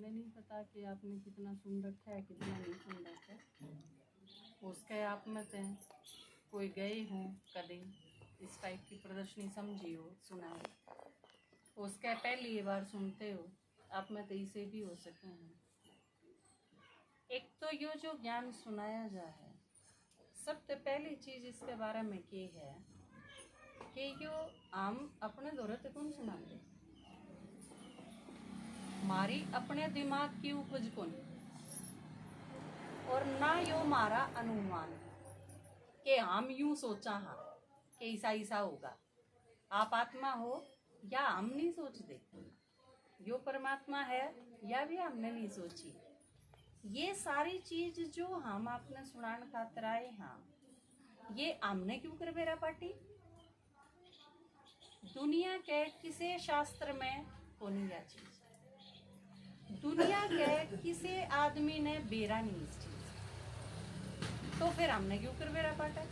हमें नहीं पता कि आपने कितना सुन रखा है कितना नहीं सुन रखा है। उसके आप में थे कोई गए हों कभी इस टाइप की प्रदर्शनी समझी हो सुना हो, उसके पहली बार सुनते हो आप में तो इसे भी हो सके हैं। एक तो यो जो ज्ञान सुनाया जा है, सबसे पहली चीज इसके बारे में ये है कि यो हम अपने दौरे तक कौन सुनाते, हमारी अपने दिमाग की उपज को नहीं, और ना यो हमारा अनुमान कि हम यूं सोचा हाँ कि ऐसा ऐसा होगा। आप आत्मा हो या हम नहीं सोचते, यो परमात्मा है या भी हमने नहीं सोची। ये सारी चीज जो हम आपने सुनान खातर आए हाँ, ये हमने क्यों कर बेरा पाटी। दुनिया के किसी शास्त्र में कोनी यह चीज, दुनिया के किसी आदमी ने बेरा नहीं इस चीज, तो फिर हमने क्यों कर बेरा पाटा।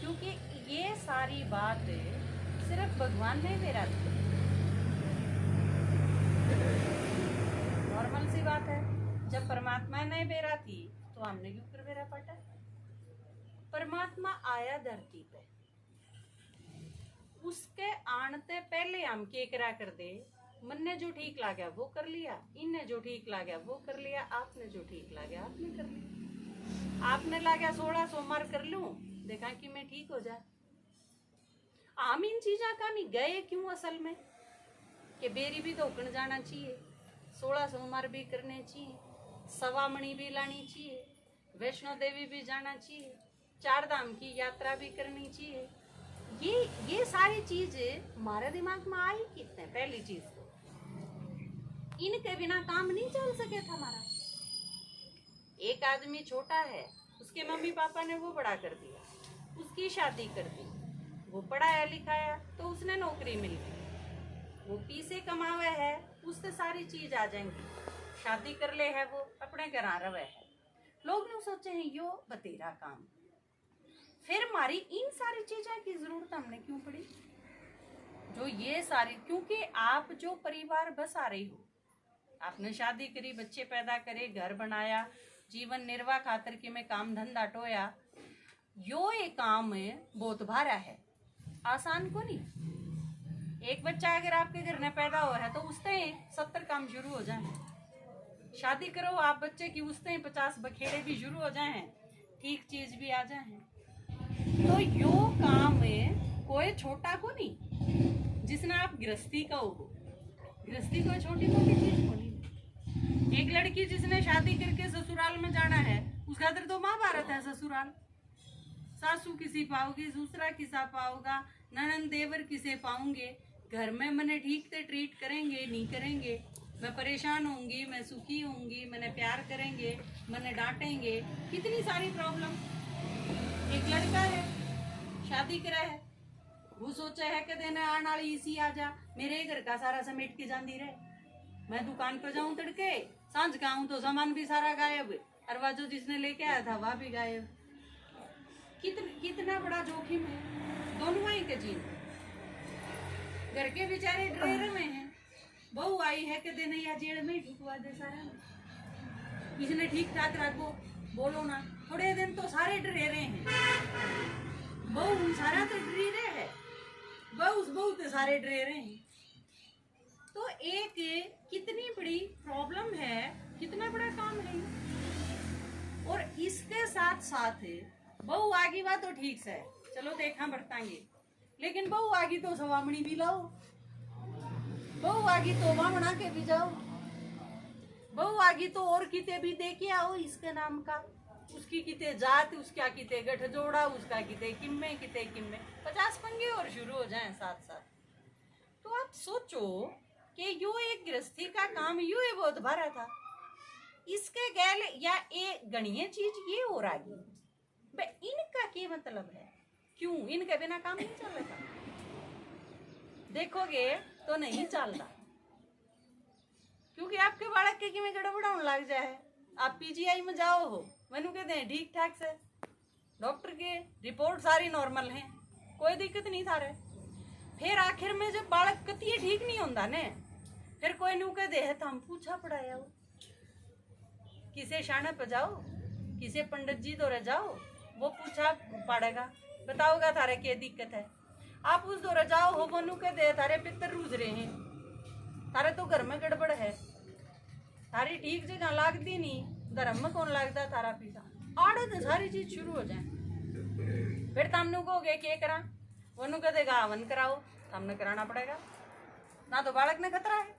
क्योंकि ये सारी बात सिर्फ भगवान ने बेरा दी। नॉर्मल सी बात है, जब परमात्मा ने बेरा थी तो हमने क्यों कर बेरा पाटा। परमात्मा आया धरती पे, उसके आने पहले हम के करा कर दे, मन ने जो ठीक लगा वो कर लिया, इनने जो ठीक लगा वो कर लिया, आपने जो ठीक लगा आपने कर लिया। आपने लगा 16 सोमवार कर लूं, देखा कि मैं ठीक हो जाए। हम इन चीजा का नहीं गए क्यों असल में, कि बेरी भी धोकन जाना चाहिए, 16 सोमवार भी करने चाहिए, सवामणी भी लानी चाहिए, वैष्णो देवी भी जाना चाहिए, 4 धाम की यात्रा भी करनी चाहिए। ये सारी चीजें हमारे दिमाग में आई कितने। पहली चीज तो इनके बिना काम नहीं चल सके था हमारा। एक आदमी छोटा है, उसके मम्मी पापा ने वो बड़ा कर दिया, उसकी शादी कर दी, वो पढ़ाया लिखाया तो उसने नौकरी मिल गई, वो पीसे कमावे है, उससे सारी चीज आ जाएंगी, शादी कर ले है, वो अपने घर आ रहे है। लोग ने सोचे हैं यो बतेरा काम। फिर हमारी इन सारी चीजों की जरूरत हमने क्यों पड़ी, जो ये सारी, क्योंकि आप जो परिवार बस आ रही हो, आपने शादी करी, बच्चे पैदा करे, घर बनाया, जीवन निर्वाह खातर के में काम धंधा टोया, यो एक काम है बहुत भारा है, आसान को नहीं। एक बच्चा अगर आपके घर में पैदा हुआ है तो उससे 70 काम शुरू हो जाए। शादी करो आप बच्चे की, उससे 50 बखेड़े भी शुरू हो जाए, ठीक चीज भी आ जाए। तो यो काम है कोई छोटा को नहीं, जिसने आप गृहस्थी का हो, गृहस्थी कोई छोटी मोटी चीज को नहीं। एक लड़की जिसने शादी करके ससुराल में जाना है, उसका खातिर तो महाभारत है ससुराल। सासू किसी पाओगी, दूसरा किसा पाओगा, ननन देवर किसे पाऊंगे, घर में मैंने ठीक से ट्रीट करेंगे नहीं करेंगे, मैं परेशान होंगी, मैं सुखी होंगी, मैंने प्यार करेंगे, मैंने डांटेंगे, कितनी सारी प्रॉब्लम। एक लड़का है शादी करा है, वो सोचा है कि देने आने वाली इसी आ जा, मेरे घर का सारा समेट के जाती रहे, मैं दुकान पर जाऊं तड़के, सांझ का आऊं तो सामान भी सारा गायब, और वह जो जिसने लेके आया था वह भी गायब। कितना बड़ा जोखिम है दोनों ही के जीवन। घर के बेचारे ड्रेर में हैं, बहू आई है कि देने या जेल में ढुकवा दे सारा, इसने ठीक ठाक रखो, बोलो ना, थोड़े दिन तो सारे ड्रेरे हैं, बहू सारा तो ड्रेरे है, बहू तो सारे ड्रेरे हैं। तो एक कितनी बड़ी प्रॉब्लम है, कितना बड़ा काम है। और इसके साथ साथ बहू आगी बात तो ठीक से चलो देखा बरतांगे, लेकिन बहू आगी तो सवामणी भी लाओ, बहू आगी तो वहां बना के भी जाओ, बहू आगी तो और किते भी दे के आओ इसके नाम का, उसकी किते जात, उसका किते गठजोड़ा, उसका किते किम्मे 50 पंगे और शुरू हो जाएं साथ साथ। तो आप सोचो कि यो एक गृहस्थी का काम यो ये बहुत भरा था, इसके गैल या ये गणीय चीज ये हो रहा है, इनका क्या मतलब है, क्यों इनके बिना काम नहीं चल रहा। देखोगे तो नहीं चल रहा, क्योंकि आपके बालक के में गड़बड़ होने लग जाए। आप पीजीआई में जाओ हो, मैंने कहते हैं ठीक ठाक से, डॉक्टर के रिपोर्ट सारी नॉर्मल है, कोई दिक्कत नहीं था रहे। फिर आखिर में जब बालक कतिये ठीक नहीं होता ने, फिर कोई नू कह दे है तो हम पूछा पड़ाया हो, किसे शाना पे जाओ, किसे पंडित जी दौरे जाओ, वो पूछा पड़ेगा, बताओगा थारे क्या दिक्कत है। आप उस दौरे जाओ हो, वो नू कह दे थारे पितर रूज रहे हैं, थारे तो घर में गड़बड़ है, थारी ठीक जगह लागती नहीं, धर्म में कौन लागता थारा पिता, आड़े तो सारी चीज शुरू हो जाए। फिर तमने कहोगे क्या करा, वो नू कह देगा हवन कराओ, हमने कराना पड़ेगा ना, तो बालक ने खतरा है।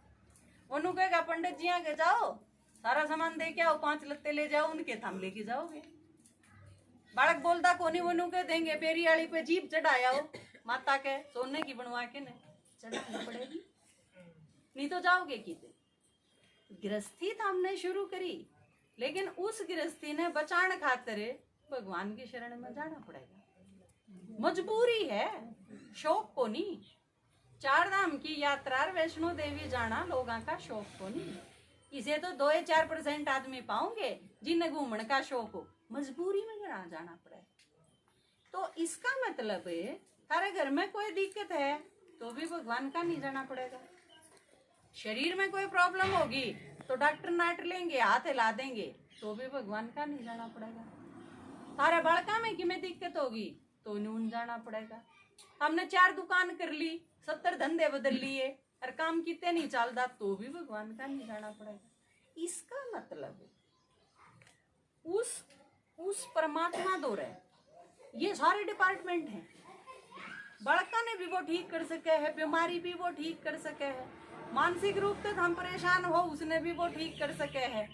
वो नू कहेगा पंडित जी आगे जाओ, सारा सामान दे के आओ, 5 लत्ते ले जाओ, उनके थम लेके जाओगे। बालक बोलता कोनी, वो नू कह देंगे बेरी आली पे जीप चढ़ाया हो, माता के सोने की बनवा के ने चढ़ानी पड़ेगी, नहीं तो जाओगे किते। गृहस्थी तो हमने शुरू करी, लेकिन उस गृहस्थी ने बचाने खातिर भगवान की शरण में जाना पड़ेगा, मजबूरी है, शौक को नहीं। 4 धाम की यात्रा वैष्णो देवी जाना लोगों का शौक को नहीं, इसे तो 2-4% आदमी पाओगे जिन्हें घूमने का शौक हो, मजबूरी में जाना पड़ेगा। तो इसका मतलब है थारे घर में कोई दिक्कत है तो भी भगवान का नहीं जाना पड़ेगा। शरीर में कोई प्रॉब्लम होगी तो डॉक्टर नाट लेंगे, हाथ हिला देंगे, तो भी भगवान का नहीं जाना पड़ेगा। थारे बालका में कि में दिक्कत होगी तो नून जाना पड़ेगा। हमने 4 दुकान कर ली, 70 धंधे बदल लिए और काम कितने नहीं चलता, तो भी भगवान का नहीं जाना पड़ेगा। इसका मतलब उस परमात्मा दो रहे ये सारे डिपार्टमेंट हैं। बड़का ने भी वो ठीक कर सके है, बीमारी भी वो ठीक कर सके है, मानसिक रूप से हम परेशान हो उसने भी वो ठीक कर सके है,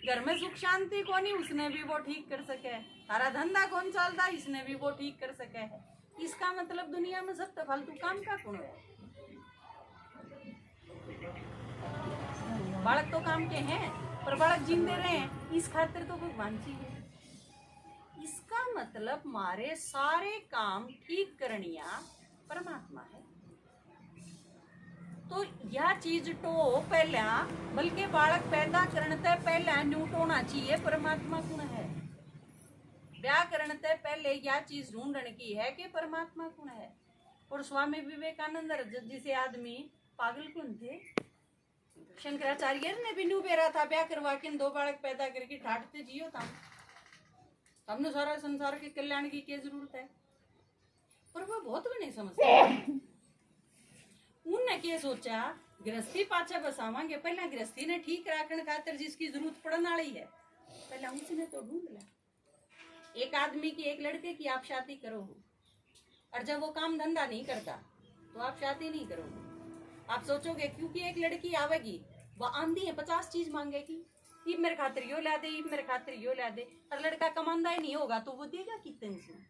घर में सुख शांति को नहीं उसने भी वो ठीक कर सके है, सारा धंधा कौन चलता इसने भी वो ठीक कर सके है। इसका मतलब दुनिया में सब तो फालतू काम का कौन है। बालक तो काम के हैं पर बालक जिंदे रहे हैं, इस खातिर तो भगवान जी है। इसका मतलब मारे सारे काम ठीक करनिया परमात्मा है। तो यह चीज तो पहला, बल्कि बालक पैदा करने से पहले न्यूट होना चाहिए परमात्मा कौन है। ब्याह करने से पहले यह चीज ढूंढने की है कि परमात्मा कौन है। और स्वामी विवेकानंद जिसे आदमी पागल कौन थे, शंकराचार्य ने भी न्यू बेरा था, ब्याह करवा के 2 बालक पैदा करके ठाटते जियो था, हमने सारा संसार के कल्याण की क्या जरूरत है। पर वो बहुत भी नहीं समझते। उनने क्या सोचा, गृहस्थी पाछे बसावांगे, पहले गृहस्थी ने ठीक रखने खातिर जिसकी जरूरत पड़ने वाली है पहले उसने तो ढूंढ लिया। एक आदमी की, एक लड़के की आप शादी करो और जब वो काम धंधा नहीं करता तो आप शादी नहीं करोगे। आप सोचोगे क्योंकि एक लड़की आवेगी वो आंधी है 50 चीज मांगेगी, ये मेरे खातिर यो ला दे, ये मेरे खातिर यो ला दे, और लड़का कमांदा ही नहीं होगा तो वो देगा कितने उसमें।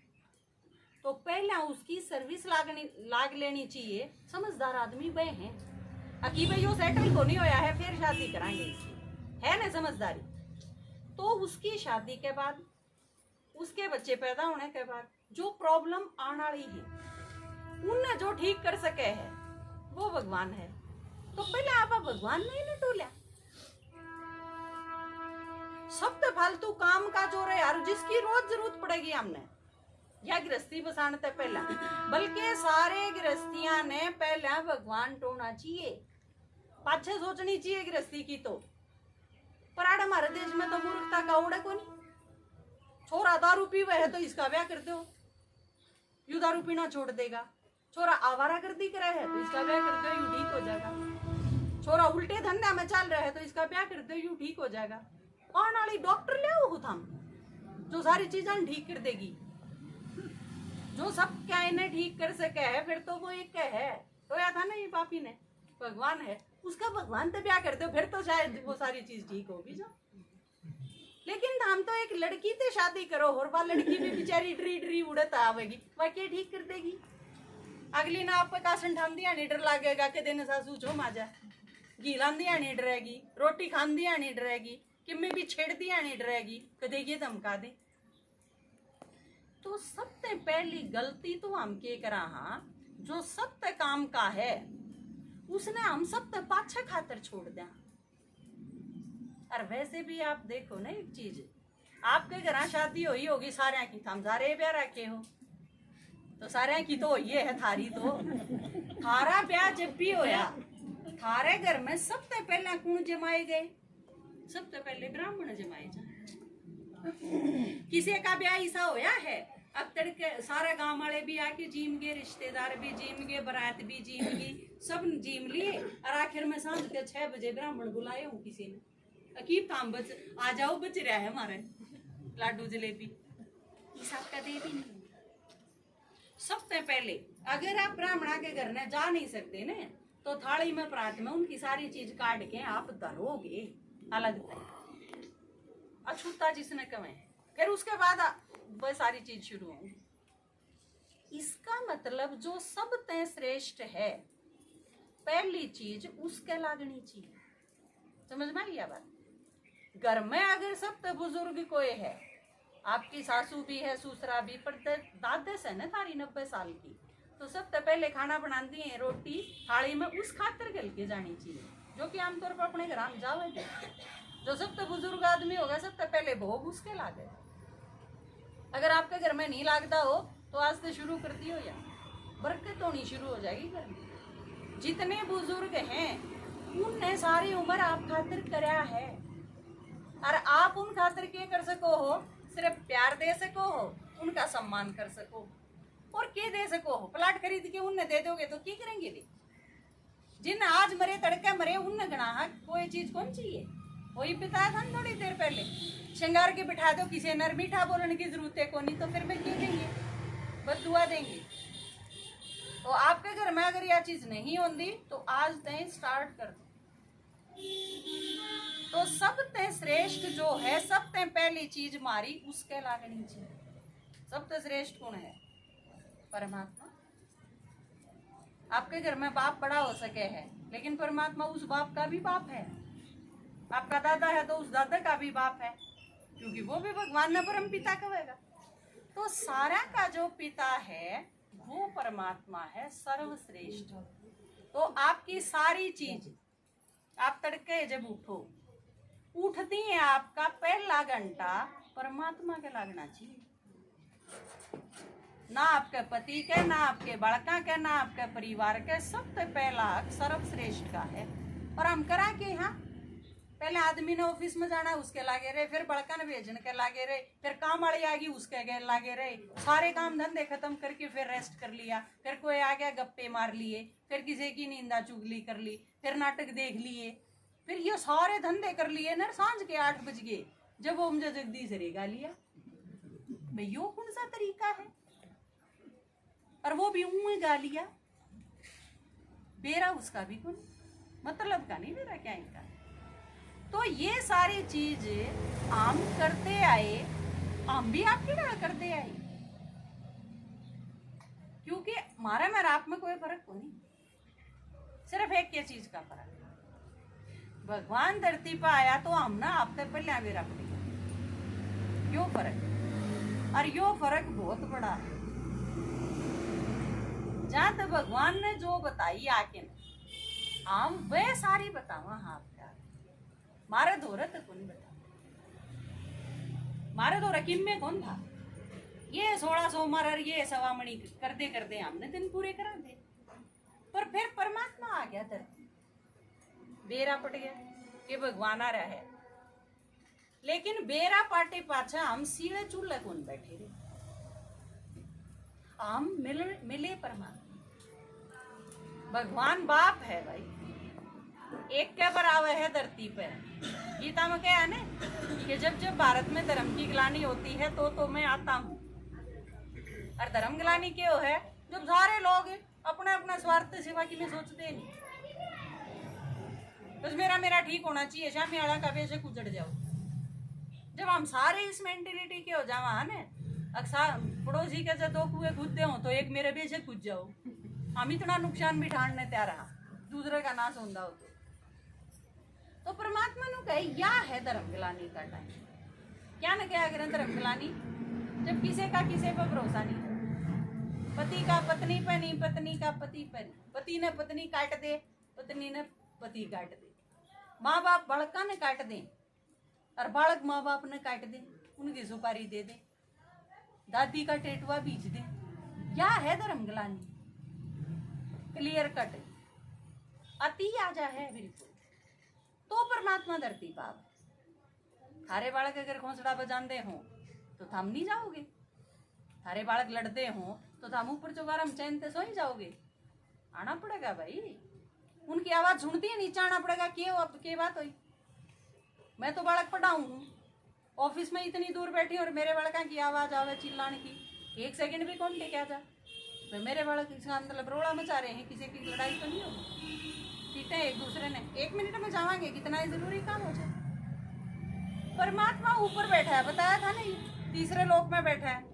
तो पहला उसकी सर्विस लाग लेनी चाहिए। समझदार आदमी वे हैं, अकीब यो सेटल को नहीं होया है फिर शादी कराएंगे इसकी, है ना समझदारी। तो उसकी शादी के बाद, उसके बच्चे पैदा होने के बाद जो प्रॉब्लम आने वाली है उन्हें जो ठीक कर सके है वो भगवान है। तो पहले आप भगवान नहीं न टोलिया, सब तो फालतू काम का जो रहे यार, जिसकी रोज जरूरत पड़ेगी हमने, या गृहस्थी बसाने से पहला, बल्कि सारे गृहस्थियां ने पहला भगवान टोना चाहिए, पाछे सोचनी चाहिए गृहस्थी की। तो पर हमारे देश में तो मूर्खता का उड़े को नहीं। छोरा दारू पीवे है तो इसका ब्याह कर दो, यू दारू पीना छोड़ देगा। छोरा आवारागर्दी करे है तो इसका ब्याह कर दो, यू ठीक हो जाएगा। छोरा उल्टे धंधा में चल रहा है तो इसका ब्याह कर दो, यू ठीक हो जाएगा। कौन वाली डॉक्टर ले आओ हम जो सारी चीजें ठीक कर देगी, जो सब क्या इन्हें ठीक कर सके है, फिर तो वो एक है तो या था ना ये पापी ने, भगवान है उसका भगवान तो ब्याह कर दो, फिर तो शायद वो सारी चीज ठीक होगी जो। लेकिन हम तो एक लड़की से शादी करो और वह लड़की भी बेचारी ड्री ड्री उड़त आवेगी, वह क्या ठीक कर देगी। अगली ना आप कासन ठांदिया नहीं डर लागेगा कि दिन सासू जो माजा घी लांदिया नहीं डरेगी, रोटी खांदिया नहीं डरेगी, किम्मी भी छेड़ दिया नहीं डरेगी, कदे ये धमका दे। तो सबसे पहली गलती तो हम के करा, हाँ जो सत्य काम का है उसने हम सत्य पाछे खातर छोड़ दिया। और वैसे भी आप देखो ना एक चीज, आपके घर शादी हुई होगी सारे की, हम सारे ब्याह रखे हो तो सारे की तो ये है थारी, तो थारा ब्याह जब भी होया थारे घर में सबसे पहला कौन जमाए गए? सबसे पहले ब्राह्मण जमाए जाए। किसी का ब्याह ऐसा होया है अब तड़के सारे गांव वाले भी आके जीम गए, रिश्तेदार भी जीम गए, बारात भी जीम गई, सब जीम लिए और आखिर में सांझ के 6 बजे ब्राह्मण बुलाए हूँ किसी ने। अकीब काम बच आ जाओ, बच रहा है हमारे लाडू जलेबी सबका दे भी नहीं। सबसे पहले अगर आप ब्राह्मणा के घर में जा नहीं सकते न तो थाली में परात में उनकी सारी चीज काट के आप धरोगे अलग अछूता जिसने कमे, फिर उसके बाद वह सारी चीज शुरू होगी। इसका मतलब जो सबसे श्रेष्ठ है पहली चीज उसके लागनी चाहिए। समझ में आई बात? घर में अगर सबसे बुजुर्ग कोई है, आपकी सासू भी है, ससुरा भी, पर दादे से न तारी 90 साल की, तो सबसे पहले खाना बनाती है रोटी थाली में उस खातर गल के जानी चाहिए, जो कि आमतौर पर अपने घर में जावे। जो सबसे बुजुर्ग आदमी होगा सबसे पहले भोग उसके लागे। अगर आपके घर में नहीं लागता हो तो आज से शुरू कर दियो, या बरकत होनी शुरू हो जाएगी घर में। जितने बुजुर्ग हैं उनने सारी उम्र आप खातिर करया है और आप उन खातिर के कर सको हो, सिर्फ प्यार दे सको हो, उनका सम्मान कर सको और के दे सको हो। प्लाट खरीद के उनने दे दोगे तो क्या करेंगे वे? जिन आज मरे तड़के मरे उनने गणा कोई चीज कौन चाहिए? वही बताया था थोड़ी देर पहले, श्रृंगार के बिठा दो, किसी नर मीठा बोलने की जरूरत है को नहीं, तो फिर मैं क्या देंगे? बस दुआ देंगे। तो आपके घर में अगर यह चीज नहीं होती तो आज तय स्टार्ट कर दो। तो सबसे श्रेष्ठ जो है, सबसे पहली चीज मारी उसके लागनी चाहिए। सबसे श्रेष्ठ कौन है? परमात्मा। आपके घर में बाप बड़ा हो सके है, लेकिन परमात्मा उस बाप का भी बाप है। आपका दादा है तो उस दादा का भी बाप है, क्योंकि वो भी भगवान ने परम पिता कहेगा। तो सारा का जो पिता है वो परमात्मा है, सर्वश्रेष्ठ। तो आपकी सारी चीज, आप तड़के जब उठती है, आपका पहला घंटा परमात्मा के लागना चाहिए, ना आपके पति के, ना आपके बालका के, ना आपके परिवार के। सबसे पहला सर्वश्रेष्ठ का है। और हम करा के यहाँ पहले आदमी ने ऑफिस में जाना उसके लागे रहे, फिर बड़का ने भेजने के लागे रहे, फिर काम वाली आ गई उसके लागे रहे, सारे काम धंधे खत्म करके फिर रेस्ट कर लिया, फिर कोई आ गया गप्पे मार लिए, फिर किसी की नींदा चुगली कर ली, फिर नाटक देख लिए, फिर ये सारे धंधे कर लिए ना। सांझ के 8 बज गए जब वो मुझे जगदीश रे गा लिया। भाई यो कौन सा तरीका है? और वो भी ऊँ गा लिया, बेरा उसका भी कौन मतलब का नहीं, मेरा क्या इनका। तो ये सारी चीज हम करते आए, हम भी आपकी तरह करते आए, क्योंकि हमारा में आप में कोई फर्क को नहीं, सिर्फ एक ये चीज का फर्क। भगवान धरती पर आया तो हम ना आपसे पहले आवेरा पड़ेगा, यो फर्क। और यो फर्क बहुत बड़ा है। जहां तक भगवान ने जो बताई आके हम वह सारी बतावा। हाँ मारे धोरे तो कौन बता, मारे धोरा किम में कौन था? ये 16 सोमवार ये सवामणी करते करते हमने दिन पूरे करा दे। पर फिर परमात्मा आ गया धरती, बेरा पट गया कि भगवान आ रहा है। लेकिन बेरा पाटे पाछा हम सीधे चूल्हे कौन बैठे रहे, हम मिले परमात्मा। भगवान बाप है भाई, एक के बराबर है धरती पे। गीता में क्या है ना कि जब जब भारत में धर्म की ग्लानि होती है तो मैं आता हूँ। और धर्म ग्लानि क्यों है? जब सारे लोग अपने अपने स्वार्थ सेवा की में सोचते नहीं, बस मेरा मेरा ठीक होना चाहिए, शामी आला का वैसे कुचड़ जाओ। जब हम सारे इस मेंटेलिटी के हो जावा है ना, अक्सर पड़ोसी के जो 2 कुएं कूदते हो तो एक मेरे बेचे कूद जाओ, हम इतना नुकसान भी ठानने तैयार रहा, दूसरे का नाश होता हो। तो परमात्मा ने कहे या है धर्म ग्लानि का टाइम। क्या न क्या करें धर्म ग्लानि? जब किसी का किसी पर भरोसा नहीं, पति का पत्नी पर नहीं, पत्नी का पति पर नहीं, पति ने पत्नी काट दे, पत्नी ने पति काट दे, माँ बाप बालका ने काट दे और बालक माँ बाप ने काट दे, उनकी सुपारी दे दे, दादी का टेटुआ बीच दे। या है धर्म ग्लानि? Clear cut. अति आजा है बिल्कुल, तो परमात्मा धरती पाप। थारे बालक अगर घोंसड़ा बजाते हो तो थम नहीं जाओगे, थारे बालक लड़ते हो तो थम ऊपर चौगारम चैन से सो ही जाओगे। आना पड़ेगा भाई, उनकी आवाज सुनती है, नीचे आना पड़ेगा। क्यों अब क्या बात हुई? मैं तो बालक पढ़ाऊं हूँ, ऑफिस में इतनी दूर बैठी और मेरे बालका की आवाज आवे चिल्लाने की, एक सेकंड भी कौन लेके आ जा। मैं मेरे बालक मतलब रोड़ा मचा रहे हैं, किसी की लड़ाई तो नहीं होगी, पीटे एक दूसरे ने, 1 मिनट में जावांगे, कितना ही जरूरी काम हो जाए। परमात्मा ऊपर बैठा है, बताया था नहीं, तीसरे लोक में बैठा है।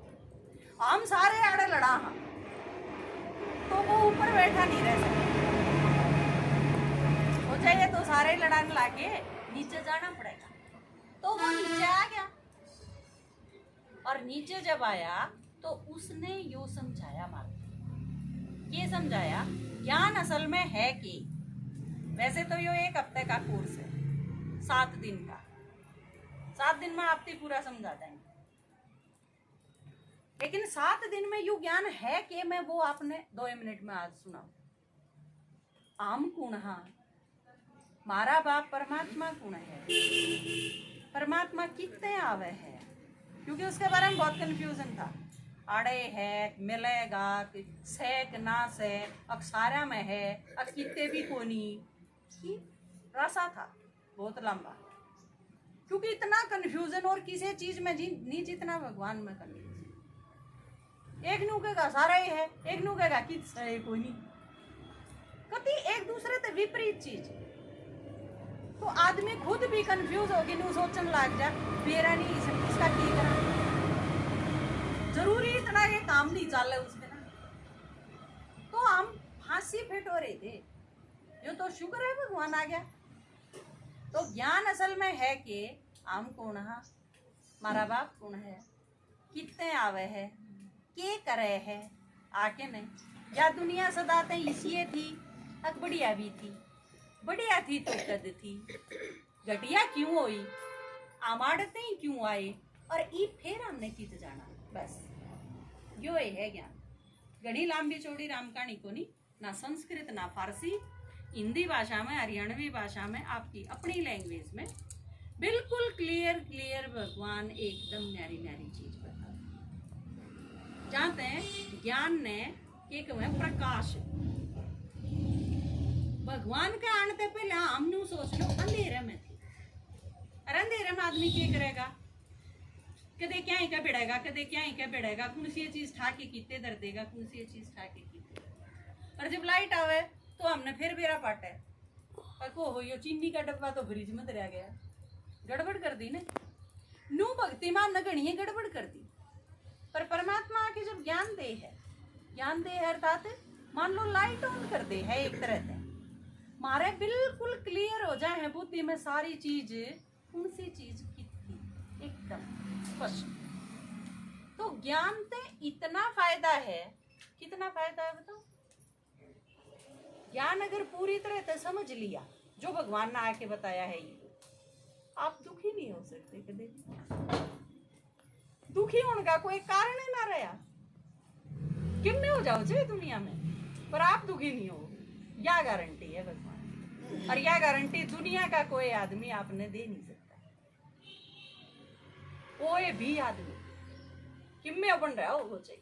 हम सारे आड़े लड़ा हाँ, तो वो ऊपर बैठा नहीं रह सकता। हो जाइए तो सारे लड़ाने लागे, नीचे जाना पड़ेगा। तो वो नीचे आ गया, और नीचे जब आया तो उसने यो समझाया मार्ग। ये समझाया ज्ञान असल में है कि, वैसे तो यो 1 हफ्ते का कोर्स है, 7 दिन का, 7 दिन में आप पूरा समझा देंगे, लेकिन 7 दिन में यू ज्ञान है कि मैं वो आपने 2 मिनट में आज सुना। आम कुण मारा बाप परमात्मा कुण है, परमात्मा कितने आवे है, क्योंकि उसके बारे में बहुत कंफ्यूजन था। आड़े है, मिलेगा, सेक ना से, अब सारा में है, अब कितने भी कोनी, रासा था बहुत लंबा, क्योंकि इतना कंफ्यूजन और किसी चीज में नहीं जितना भगवान में कंफ्यूजन। एक नू कहेगा सारा ही है, एक नू कहेगा किस है कोई नहीं, कभी एक दूसरे से विपरीत चीज। तो आदमी खुद भी कंफ्यूज होगी, नू सोचने लग जा मेरा नहीं इसका की करा, जरूरी इतना ये काम नहीं चल उसमें ना। तो हम फांसी फिट हो रहे थे, यो तो शुक्र है भगवान आ गया। तो ज्ञान असल में है कि हम कौन है, मारा बाप कौन है, कितने आवे है, के करे है, आके नहीं। या दुनिया सदाते इसी थी, अक बढ़िया भी थी, बढ़िया थी तो कद थी, घटिया क्यों हुई, आमाड़ते ही क्यों आए, और ई फिर हमने कित जाना। बस यो है ज्ञान। घनी लंबी चौड़ी राम कहानी को नहीं, ना संस्कृत ना फारसी, हिंदी भाषा में, हरियाणवी भाषा में, आपकी अपनी लैंग्वेज में बिल्कुल क्लियर भगवान एकदम न्यारी न्यारी चीज बता जानते हैं। ज्ञान ने एक प्रकाश, भगवान के आने से पहले हमने सोच लो अंधेरे में थी, अरे अंधेरे में आदमी क्या करेगा, कदे क्या ही का बिड़ेगा, कदे क्या ही का बिड़ेगा, कौन सी चीज ठाके कीते दर देगा, कौन सी चीज ठाके कीते। और जब लाइट आवे तो हमने फिर बेरा पाटे, को हो यो चीनी का डब्बा तो फ्रिज में दरिया गया, गड़बड़ कर दी ने। नू भक्तिमान न गणिए गड़बड़ कर दी। पर परमात्मा की जब ज्ञान दे है, ज्ञान दे है अर्थात मान लो लाइट ऑन कर दे है एक तरह से, मारे बिल्कुल क्लियर हो जाए है बुद्धि में सारी चीज, कौन सी चीज की थी एकदम स्पष्ट। तो ज्ञान से इतना फायदा है, कितना फायदा है बताओ। ज्ञान अगर पूरी तरह से समझ लिया जो भगवान ने आके बताया है, ये आप दुखी नहीं हो सकते कभी। दुखी होने का कोई कारण ही ना रहा, किम में हो जाओ चाहे दुनिया में, पर आप दुखी नहीं हो, यह गारंटी है भगवान। और यह गारंटी दुनिया का कोई आदमी आपने दे नहीं सकता, कोई भी आदमी किम में बन रहा हो, वो चाहिए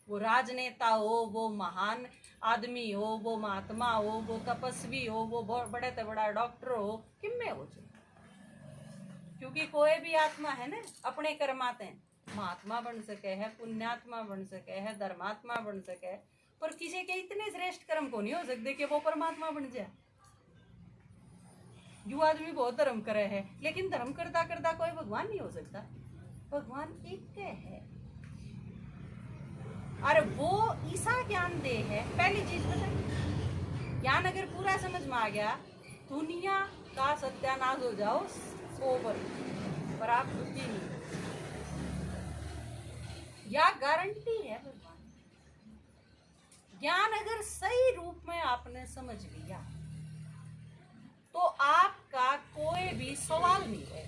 वो राजनेता हो, वो महान आदमी हो, वो महात्मा हो, वो तपस्वी हो, वो बड़े से बड़ा डॉक्टर हो, किम में हो चाहिए। क्योंकि कोई भी आत्मा है ना, अपने कर्माते हैं, महात्मा बन सके है, पुण्यात्मा बन सके है, धर्मात्मा बन सके, पर किसी के इतने श्रेष्ठ कर्म को नहीं हो सकते कि वो परमात्मा बन जाए। जो आदमी बहुत धर्म करे है, लेकिन धर्म करता करता कोई भगवान नहीं हो सकता। भगवान एक है, और वो ईसा ज्ञान दे है। पहली चीज बताइए, ज्ञान अगर पूरा समझ में आ गया, दुनिया का सत्यानाश हो जाओ सोबर, पर आप बुद्धि नहीं, या गारंटी है भगवान। ज्ञान अगर सही रूप में आपने समझ लिया तो आपका कोई भी सवाल नहीं है,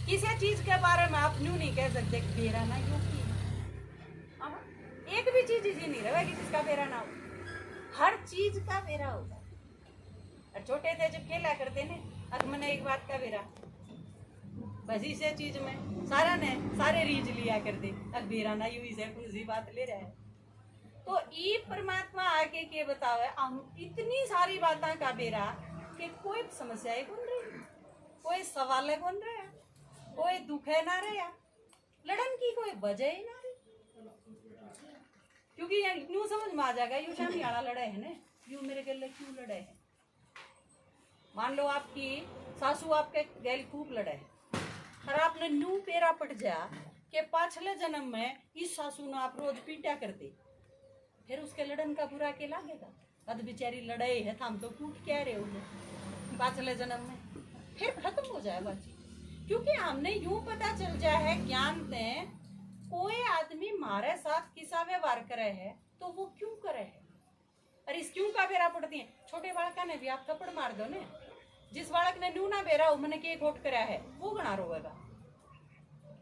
किसी चीज के बारे में आप यूं नहीं कह सकते मेरा ना यूं की, एक भी चीज इसी नहीं रहा कि किसका मेरा ना हो, हर चीज का मेरा होगा। और छोटे थे जब खेला करते ने, अब मैंने एक बात का बेरा बसी से चीज में सारे रीझ लिया कर दे, अब बेरा ना यूं से कुछ बात ले रहा है। तो ई परमात्मा आके के बतावे हम इतनी सारी बातें का बेरा कि कोई समस्या कौन रही, कोई सवाल कौन रहा, कोई दुख है ना रहा, लड़न की कोई वजह ही ना रही। क्योंकि यूं समझ में आ जाएगा यू शामी आला लड़े है ना, यूं मेरे गले क्यों लड़े है। मान लो आपकी सासू आपके गैल खूब लड़े है और आपने नू पेरा पट जा के पाछले जन्म में इस सासू ने आप रोज पीटा कर दे, फिर उसके लड़न का बुरा के लागेगा। अद बेचारी लड़े है हम तो कूट क्या रहे हो पाछले जन्म में, फिर खत्म हो जाए बात। क्योंकि हमने यूं पता चल जाए है ज्ञान में कोई आदमी हमारे साथ किसा व्यवहार करे है तो वो क्यों करे है, और इस क्यों का बेरा पड़ती है। छोटे बालका ने भी आप थप्पड़ मार दो ने, जिस बालक ने नू ना बेरा मैंने के खोट करा है वो गणा रोएगा,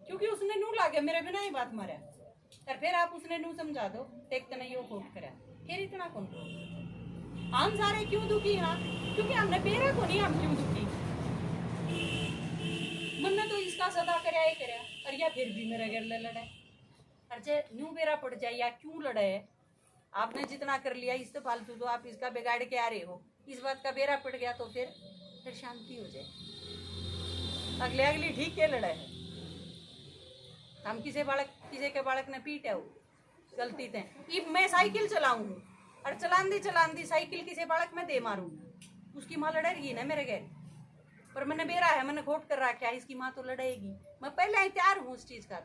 क्योंकि उसने नू लागे मेरे बिना ही बात मारा, और फिर आप उसने नू समझा दो देखते नहीं वो खोट करा, फिर इतना कौन रो। हम सारे क्यों दुखी, हाँ क्योंकि हमने बेरा को नहीं, हम क्यों दुखी। मन तो इसका सदा करया ही करया, और या फिर भी मेरे घर लड़े, और जे न्यू बेरा पड़ जाए या क्यों लड़े, आपने जितना कर लिया इससे फालतू तो आप इसका बिगाड़ के आ रहे हो, इस बात का बेरा पड़ गया तो फिर शांति हो जाए। अगली ठीक है लड़े है, हम किसी के बालक ने पीटे हो गलती थे, मैं साइकिल चलाऊं और चलांदी साइकिल किसी बालक में दे मारूं, उसकी माँ लड़ेगी ना मेरे घर, पर मैंने बेरा है मैंने खोट कर रखा है, इसकी माँ तो लड़ेगी। मैं पहले ही तैयार हूँ उस चीज का,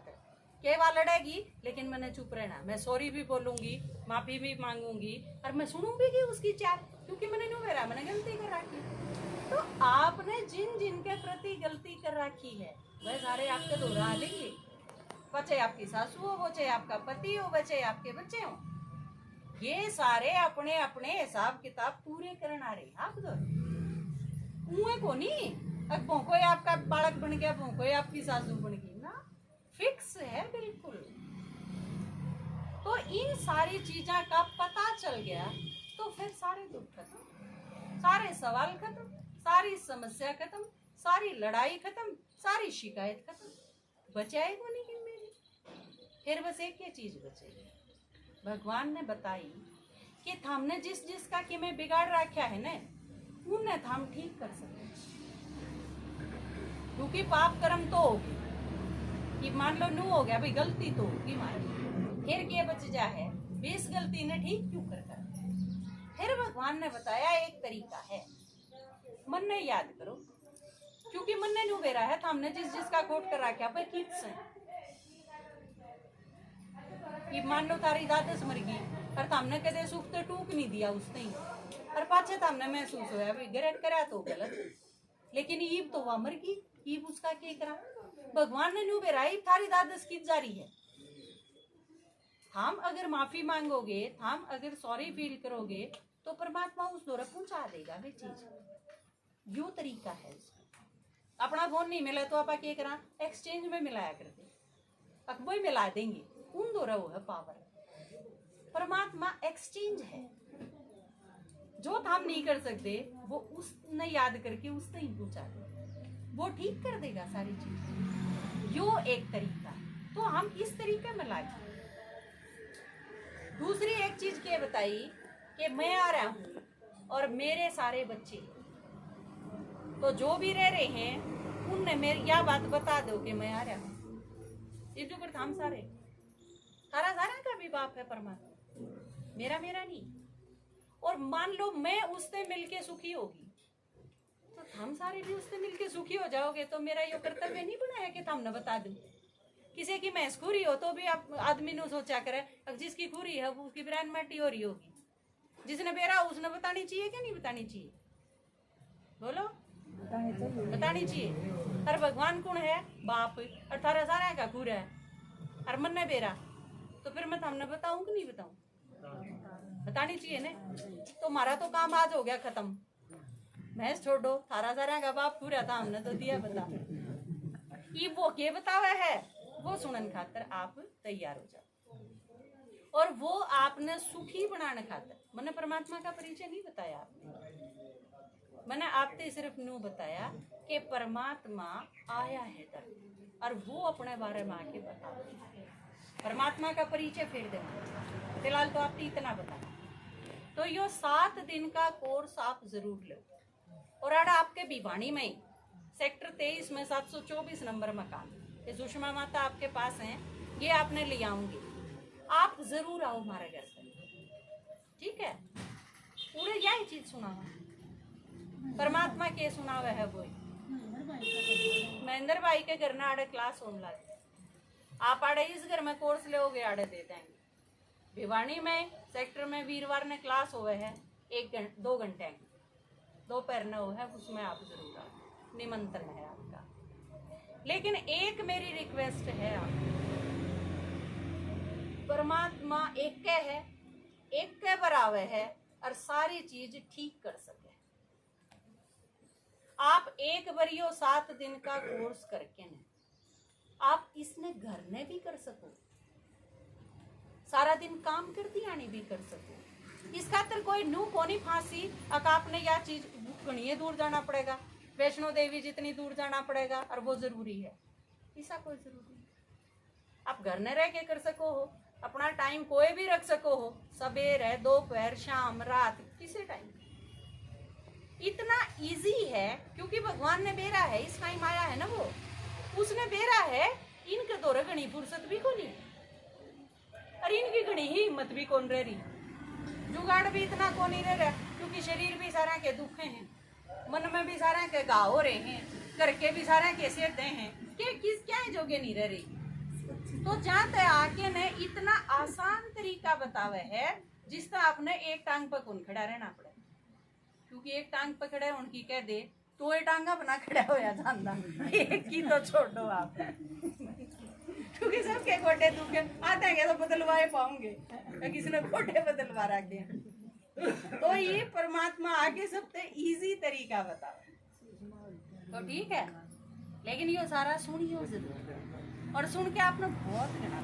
के वह लड़ेगी लेकिन मैंने चुप रहना, मैं सॉरी भी बोलूंगी, माफी भी मांगूंगी, और मैं सुनूंगी कि उसकी चार, क्योंकि मैंने न्यू बेरा मैंने गलती कर रखी। तो आपने जिन के प्रति गलती कर रखी है वह सारे आपके दोहरा लेंगे, बचे आपकी सासू हो, बचे आपका पति हो, बचे आपके बच्चे हो, ये सारे अपने अपने हिसाब किताब पूरे करना रहे आप तो को नहीं। अब भोंको आपका बालक बन गया, भोंको आपकी सासू बन गई ना, फिक्स है बिल्कुल। तो इन सारी चीजों का पता चल गया तो फिर सारे दुख खत्म, सारे सवाल खत्म, सारी समस्या खत्म, सारी लड़ाई खत्म, सारी शिकायत खत्म, बचाएगा नहीं कि मेरी। फिर बस एक ही चीज बचेगी, भगवान ने बताई कि हमने जिसका कि मैं बिगाड़ रखा है ना उन्हें हम ठीक कर सकते, क्योंकि पाप कर्म तो होगी कि मान लो नू हो गया भाई, गलती तो होगी हमारी, फिर के बच जा है इस गलती ने ठीक क्यों कर। फिर भगवान ने बताया एक तरीका है, मन ने याद करो, क्योंकि मन ने नू बेरा है, हमने जिसका खोट कर रखा पर किस कि मान लो तारी दादस मर गई और हमने कदे सुख तो टूक नहीं दिया उसने ही, और पाछे हमने महसूस होया भाई ग्रहण करा तो गलत, लेकिन ईब तो वह मर गई, ईब उसका क्या करा। भगवान ने नू बेरा ईब थारी दादस की जारी है, हम अगर माफी मांगोगे, हम अगर सॉरी फील करोगे तो परमात्मा उस दौरा पहुंचा देगा वे चीज। यो तरीका है इसका। अपना फोन नहीं मिला तो आप क्या करा, एक्सचेंज में मिलाया करते, अब वही मिला देंगे, उन दौरा वो है पावर। परमात्मा एक्सचेंज है, जो हम नहीं कर सकते वो उसने याद करके उसने ही पूछा दे, वो ठीक कर देगा सारी चीज। यो एक तरीका है, तो हम इस तरीके में लाए। दूसरी एक चीज क्या बताई कि मैं आ रहा हूं और मेरे सारे बच्चे, तो जो भी रह रहे हैं उनने मेरी यह बात बता दो कि मैं आ रहा हूं, ये जो करता हम सारे सारा का भी बाप है परमात्मा, मेरा नहीं। और मान लो मैं उससे मिलके सुखी होगी तो हम सारे भी उससे मिलके सुखी हो जाओगे, तो मेरा ये कर्तव्य नहीं बना है कि हमने बता दूं। किसी की भैंस खुरी हो तो भी आप आदमी ने सोचा करे, अब जिसकी खुरी है वो उसकी ब्रांड माटी हो रही होगी, जिसने बेरा उसने बतानी चाहिए कि नहीं बतानी चाहिए, बोलो बतानी चाहिए। और भगवान कौन है, बाप, और थारा सारा का खुर है, और मन ने बेरा, तो फिर मैं हमने बताऊं कि नहीं बताऊं, बतानी चाहिए ना। तो हमारा तो काम आज हो गया खत्म, भैंस छोड़ो, थारा सारा का बाप खुरा था, हमने तो दिया बता, ये वो के बतावा है, वो सुनन खातर आप तैयार हो जाओ, और वो आपने सुखी बनाने खातर। मैंने परमात्मा का परिचय नहीं बताया आपने, मैंने आपसे सिर्फ न्यू बताया कि परमात्मा आया है धरती और वो अपने बारे में आके बता, परमात्मा का परिचय फिर देना। फिलहाल तो आपने इतना बताया, तो यो 7 दिन का कोर्स आप जरूर लो। और आड़ा आपके भिवानी में सेक्टर 23 में 724 नंबर मकान, ये सुषमा माता आपके पास हैं, ये आपने ले आऊंगी, आप जरूर आओ हमारे घर पे, ठीक है। पूरे यही चीज सुना हुआ परमात्मा के सुना हुआ है वो महेंद्र भाई के घर में आड़े क्लास होने लगे, आप आड़े इस घर में कोर्स लोगे आड़े दे देंगे। भिवानी में सेक्टर में वीरवार ने क्लास हुए है 2 घंटे दोपहर में हो है, उसमें आप जरूर आओ, निमंत्रण है आपका। लेकिन एक मेरी रिक्वेस्ट है, आप परमात्मा एक के है, एक के बराबर है और सारी चीज ठीक कर सके। आप एक बरियो 7 दिन का कोर्स करके न आप इसने घर में भी कर सको, सारा दिन काम करती आनी भी कर सको। इस खातर कोई नू कोनी फांसी अक आपने यह चीज घनी दूर जाना पड़ेगा, वैष्णो देवी जितनी दूर जाना पड़ेगा और वो जरूरी है, ऐसा कोई जरूरी नहीं। आप घर में रह के कर सको हो, अपना टाइम कोई भी रख सको हो, सवेरे दोपहर शाम रात किसी टाइम, इतना इजी है क्योंकि भगवान ने बेरा है, इस टाइम आया है ना वो, उसने बेरा है। इनके दौरे घनी फुर्सत भी को नहीं और इनकी घनी ही हिम्मत भी कौन रह रही, जुगाड़ भी इतना को नहीं रह रहा, क्योंकि शरीर भी सारा के दुखे हैं, मन में भी सारा के घाव हो रहे हैं, करके भी सारा के सेते हैं, क्या है जोगे नहीं रह रही। तो जहाँ तक आके ने इतना आसान तरीका बतावे है जिसका आपने एक टांग पर कौन खड़ा रहना पड़े, क्योंकि एक टांग पकड़े उनकी कह दे तो ये टांगा बना खड़ा होया जानदा, एक की तो छोड़ो आप, क्योंकि सबके गोडे दुखे आते हैं तो बदलवाए पाओगे, किसी ने गोडे बदलवा रखे। तो ये परमात्मा आगे सबसे इजी तरीका बताओ, तो ठीक है। लेकिन ये सारा सुनियो जरूर और सुन के आपने बहुत गणा